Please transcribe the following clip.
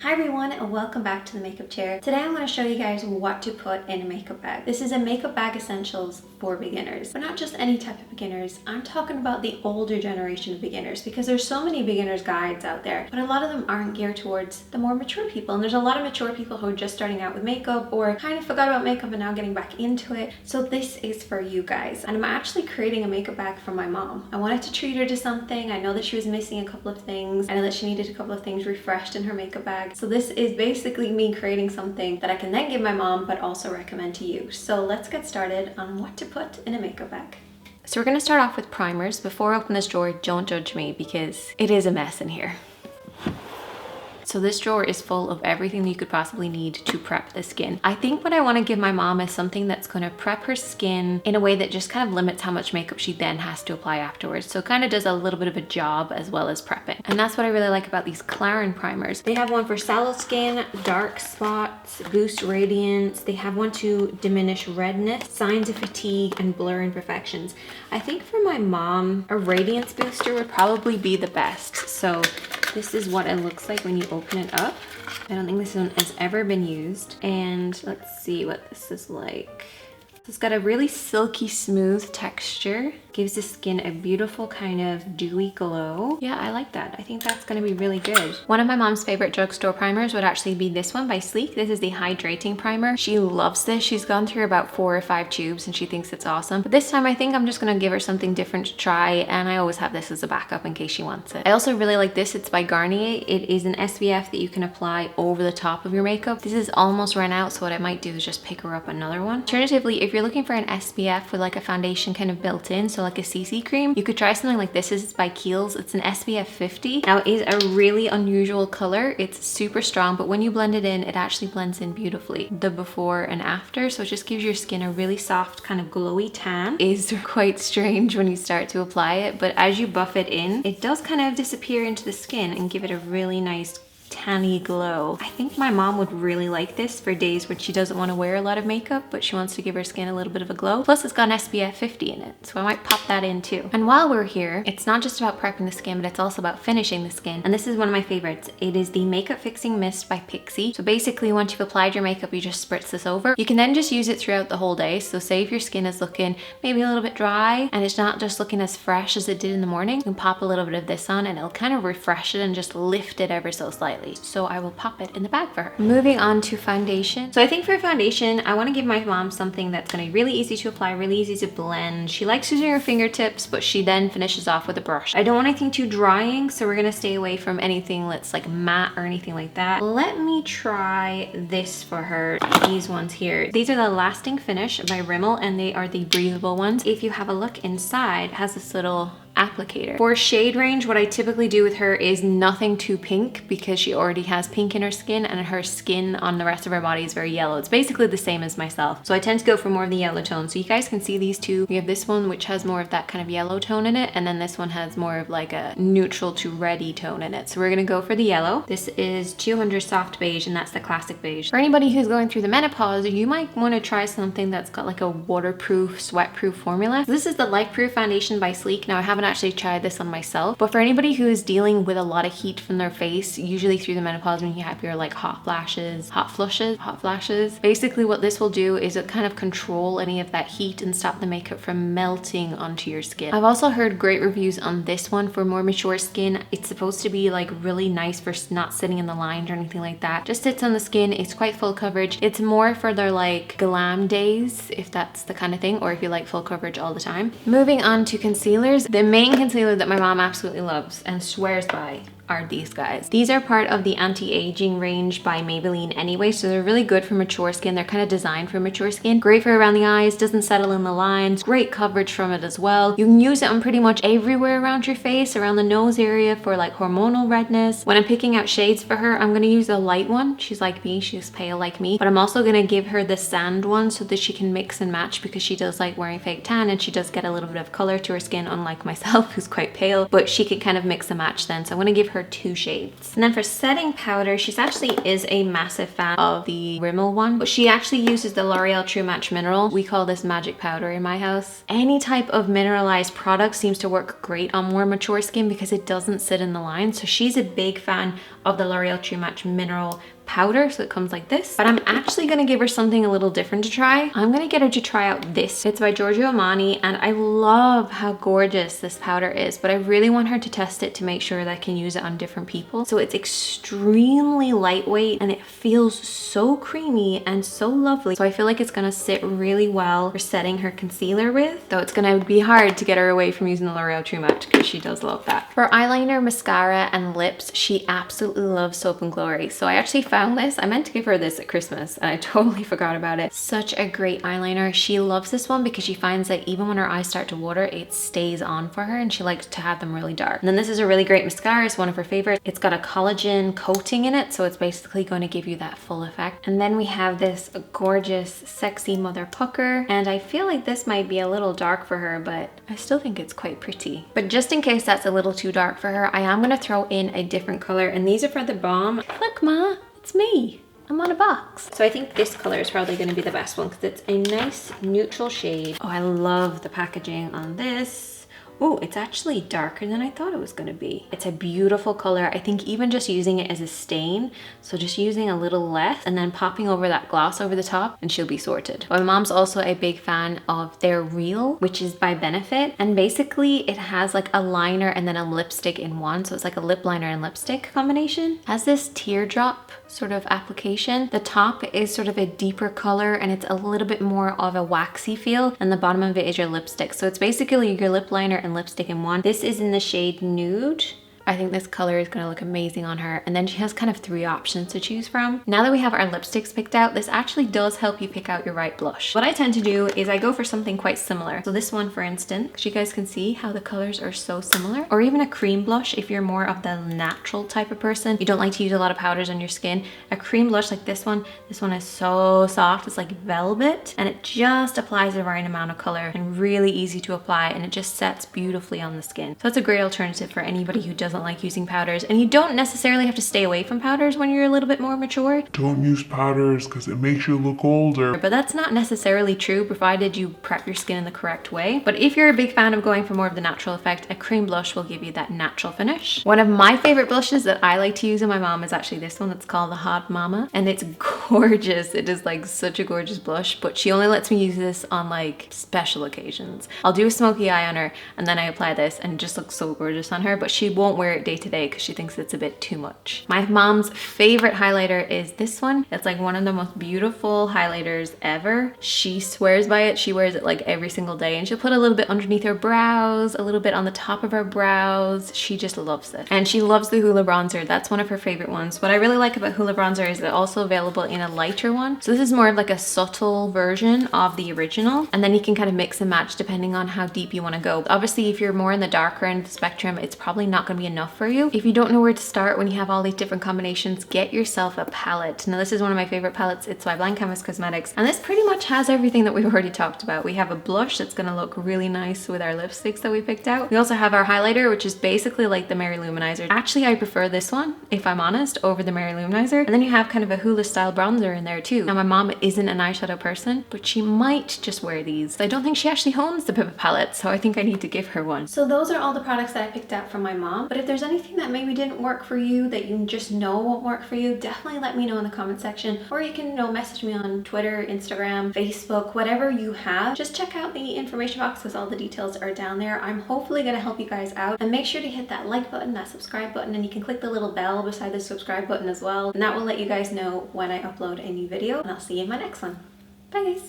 Hi everyone and welcome back to the makeup chair. Today I'm going to show you guys what to put in a makeup bag. This is a makeup bag essentials for beginners, but not just any type of beginners. I'm talking about the older generation of beginners because there's so many beginners guides out there, but a lot of them aren't geared towards the more mature people. And there's a lot of mature people who are just starting out with makeup or kind of forgot about makeup and now getting back into it. So this is for you guys. And I'm actually creating a makeup bag for my mom. I wanted to treat her to something. I know that she was missing a couple of things. I know that she needed a couple of things refreshed in her makeup bag. So this is basically me creating something that I can then give my mom, but also recommend to you. So let's get started on what to put in a makeup bag. So we're gonna start off with primers. Before I open this drawer, don't judge me because it is a mess in here. So this drawer is full of everything that you could possibly need to prep the skin. I think what I want to give my mom is something that's going to prep her skin in a way that just kind of limits how much makeup she then has to apply afterwards. So it kind of does a little bit of a job as well as prepping. And that's what I really like about these Clarins primers. They have one for sallow skin, dark spots, boost radiance. They have one to diminish redness, signs of fatigue, and blur imperfections. I think for my mom, a radiance booster would probably be the best. So this is what it looks like when you open it up. I don't think this one has ever been used. And let's see what this is like. It's got a really silky smooth texture. Gives the skin a beautiful kind of dewy glow. Yeah, I like that. I think that's gonna be really good. One of my mom's favorite drugstore primers would actually be this one by Sleek. This is the hydrating primer. She loves this. She's gone through about 4 or 5 tubes and she thinks it's awesome. But this time I think I'm just gonna give her something different to try, and I always have this as a backup in case she wants it. I also really like this. It's by Garnier. It is an SPF that you can apply over the top of your makeup. This is almost run out, so what I might do is just pick her up another one. Alternatively, if you're looking for an SPF with like a foundation kind of built in, so like a CC cream, you could try something like this. This is by Kiehl's. It's an SPF 50. Now it is a really unusual color. It's super strong, but when you blend it in, it actually blends in beautifully. The before and after, so it just gives your skin a really soft kind of glowy tan. It is quite strange when you start to apply it, but as you buff it in, it does kind of disappear into the skin and give it a really nice tanny glow. I think my mom would really like this for days when she doesn't want to wear a lot of makeup, but she wants to give her skin a little bit of a glow. Plus it's got an SPF 50 in it, so I might pop that in too. And while we're here, it's not just about prepping the skin, but it's also about finishing the skin. And this is one of my favorites. It is the Makeup Fixing Mist by Pixi. So basically once you've applied your makeup, you just spritz this over. You can then just use it throughout the whole day. So say if your skin is looking maybe a little bit dry and it's not just looking as fresh as it did in the morning, you can pop a little bit of this on and it'll kind of refresh it and just lift it ever so slightly. So I will pop it in the bag for her. Moving on to foundation. So I think for foundation, I want to give my mom something that's going to be really easy to apply, really easy to blend. She likes using her fingertips, but she then finishes off with a brush. I don't want anything too drying, so we're going to stay away from anything that's like matte or anything like that. Let me try this for her. These ones here. These are the Lasting Finish by RIMMEL, and they are the breathable ones. If you have a look inside, it has this little applicator. For shade range, what I typically do with her is nothing too pink because she already has pink in her skin and her skin on the rest of her body is very yellow. It's basically the same as myself. So I tend to go for more of the yellow tone. So you guys can see these two. We have this one which has more of that kind of yellow tone in it, and then this one has more of like a neutral to reddy tone in it. So we're gonna go for the yellow. This is 200 Soft Beige, and that's the classic beige. For anybody who's going through the menopause, you might want to try something that's got like a waterproof, sweat-proof formula. This is the LIFEPROOF foundation by Sleek. Now I haven't actually tried this on myself, but for anybody who is dealing with a lot of heat from their face, usually through the menopause when you have your like hot flashes, basically what this will do is it kind of control any of that heat and stop the makeup from melting onto your skin. I've also heard great reviews on this one for more mature skin. It's supposed to be like really nice for not sitting in the lines or anything like that. Just sits on the skin. It's quite full coverage. It's more for their like glam days, if that's the kind of thing, or if you like full coverage all the time. Moving on to concealers. The main concealer that my mom absolutely loves and swears by are these guys. These are part of the anti-aging range by Maybelline anyway, so they're really good for mature skin. They're kind of designed for mature skin. Great for around the eyes, doesn't settle in the lines, great coverage from it as well. You can use it on pretty much everywhere around your face, around the nose area for like hormonal redness. When I'm picking out shades for her, I'm gonna use a light one. She's like me, she's pale like me, but I'm also gonna give her the sand one so that she can mix and match because she does like wearing fake tan and she does get a little bit of color to her skin, unlike myself who's quite pale, but she can kind of mix and match then. So I'm gonna give her her 2 shades. And then for setting powder, she's actually is a massive fan of the RIMMEL one, but she actually uses the L'Oreal True Match Mineral. We call this magic powder in my house. Any type of mineralized product seems to work great on more mature skin because it doesn't sit in the line. So she's a big fan of the L'Oreal True Match Mineral powder, so it comes like this. But I'm actually gonna give her something a little different to try. I'm gonna get her to try out this. It's by Giorgio Armani, and I love how gorgeous this powder is, but I really want her to test it to make sure that I can use it on different people. So it's extremely lightweight and it feels so creamy and so lovely. So I feel like it's gonna sit really well for setting her concealer with, though it's gonna be hard to get her away from using the L'Oreal True Match because she does love that. For eyeliner, mascara, and lips, she absolutely loves Soap and Glory. So I actually found this. I meant to give her this at Christmas and I totally forgot about it. Such a great eyeliner. She loves this one because she finds that even when her eyes start to water, it stays on for her and she likes to have them really dark. And then this is a really great mascara. It's one of her favorites. It's got a collagen coating in it, so it's basically going to give you that full effect. And then we have this gorgeous Sexy Mother Pucker, and I feel like this might be a little dark for her, but I still think it's quite pretty. But just in case that's a little too dark for her, I am going to throw in a different color, and these are for the Balm. Look, Ma, it's me. I'm on a box. So I think this color is probably going to be the best one because it's a nice neutral shade. Oh, I love the packaging on this. Oh, it's actually darker than I thought it was going to be. It's a beautiful color. I think even just using it as a stain, so just using a little less and then popping over that gloss over the top and she'll be sorted. My mom's also a big fan of their Real, which is by Benefit, and basically it has like a liner and then a lipstick in one, so it's like a lip liner and lipstick combination. It has this teardrop sort of application. The top is sort of a deeper color and it's a little bit more of a waxy feel, and the bottom of it is your lipstick. So it's basically your lip liner and lipstick in one. This is in the shade Nude. I think this color is gonna look amazing on her. And then she has kind of 3 options to choose from. Now that we have our lipsticks picked out, this actually does help you pick out your right blush. What I tend to do is I go for something quite similar. So this one, for instance, you guys can see how the colors are so similar. Or even a cream blush if you're more of the natural type of person. You don't like to use a lot of powders on your skin. A cream blush like this one is so soft. It's like velvet, and it just applies the right amount of color and really easy to apply, and it just sets beautifully on the skin. So that's a great alternative for anybody who doesn't like using powders, and you don't necessarily have to stay away from powders when you're a little bit more mature. Don't use powders because it makes you look older. But that's not necessarily true provided you prep your skin in the correct way. But if you're a big fan of going for more of the natural effect, a cream blush will give you that natural finish. One of my favorite blushes that I like to use in my mom is actually this one. It's called the Hot Mama, and it's gorgeous. It is like such a gorgeous blush, but she only lets me use this on like special occasions. I'll do a smoky eye on her and then I apply this and it just looks so gorgeous on her, but she won't wear it day to day because she thinks it's a bit too much. My mom's favorite highlighter is this one. It's like one of the most beautiful highlighters ever. She swears by it. She wears it like every single day, and she'll put a little bit underneath her brows, a little bit on the top of her brows. She just loves it. And she loves the Hoola bronzer. That's one of her favorite ones. What I really like about Hoola bronzer is it's also available in a lighter one. So this is more of like a subtle version of the original, and then you can kind of mix and match depending on how deep you want to go. Obviously, if you're more in the darker end of the spectrum, it's probably not going to be enough for you. If you don't know where to start when you have all these different combinations, get yourself a palette. Now this is one of my favorite palettes. It's by BLANKCAN Cosmetics, and this pretty much has everything that we've already talked about. We have a blush that's going to look really nice with our lipsticks that we picked out. We also have our highlighter, which is basically like the MARYLOUMANIZER. Actually, I prefer this one, if I'm honest, over the MARYLOUMANIZER. And then you have kind of a Hoola style bronzer in there too. Now my mom isn't an eyeshadow person, but she might just wear these. I don't think she actually owns the PIPPA palette, so I think I need to give her one. So those are all the products that I picked out from my mom, but if there's anything that maybe didn't work for you, that you just know won't work for you, definitely let me know in the comment section, or you can message me on Twitter, Instagram, Facebook, whatever you have. Just check out the information box because all the details are down there. I'm hopefully going to help you guys out, and make sure to hit that like button, that subscribe button, and you can click the little bell beside the subscribe button as well, and that will let you guys know when I upload a new video, and I'll see you in my next one. Bye guys!